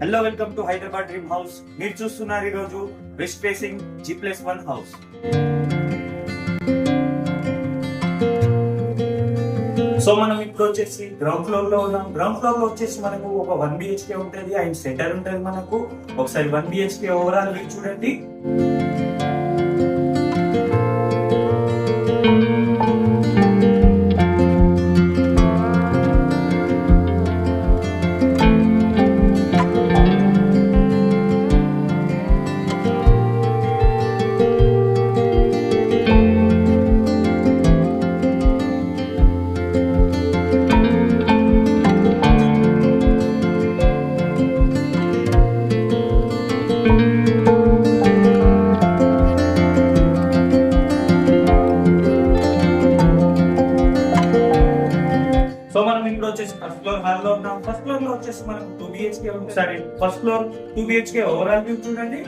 Hello, welcome to Hyderabad dream house. మీరు చూస్తున్నారు ఈరోజు west facing G+1 house. So మనం ఇప్పుడు వచ్చేసి గ్రౌండ్ ఫ్లోర్ లో ఉన్నాం. గ్రౌండ్ ఫ్లోర్ లో వచ్చేసి మనకు ఒక 1 BHK ఉంటుంది అండ్ సెటర్ ఉంటుంది. మనకు ఒకసారి 1 BHK ఓవరాల్ వ్యూ చూడండి. సో మనం ఇప్పుడు వచ్చేసి ఫస్ట్ ఫ్లోర్ హాల్ లో ఉన్నాం. ఫస్ట్ ఫ్లోర్ లో వచ్చేసి మనకు 2 BHK ఉంది. సరే, first floor 2 BHK overall view చూడండి.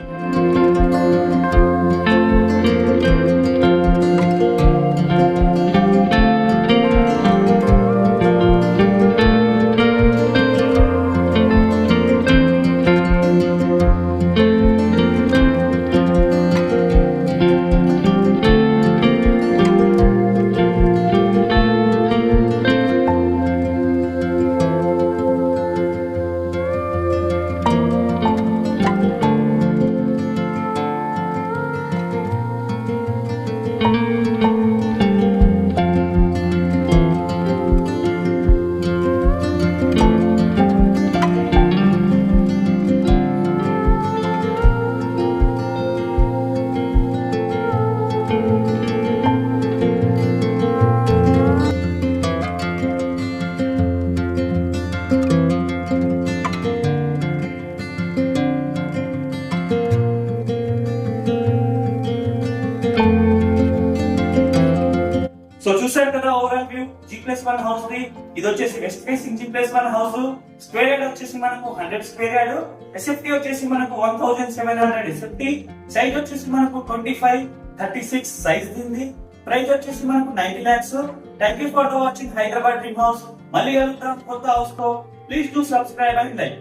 సో చూసారు కదా overall view G+1 house the. ఇది వచ్చేసి west facing G+1 house. Square yard వచ్చేసి మనకు 100 స్క్వేర్ యార్డ్. SFT వచ్చేసి మనకు 1700 SFT. సైజ్ వచ్చేసి మనకు 25, 36 సైజ్ దింది. ప్రైస్ వచ్చేసి మనకు 90 lakhs. Thank you for watching Hyderabad dream house. మళ్ళీ కలుద్దాం కొత్త హౌస్ తో. Please do subscribe and like.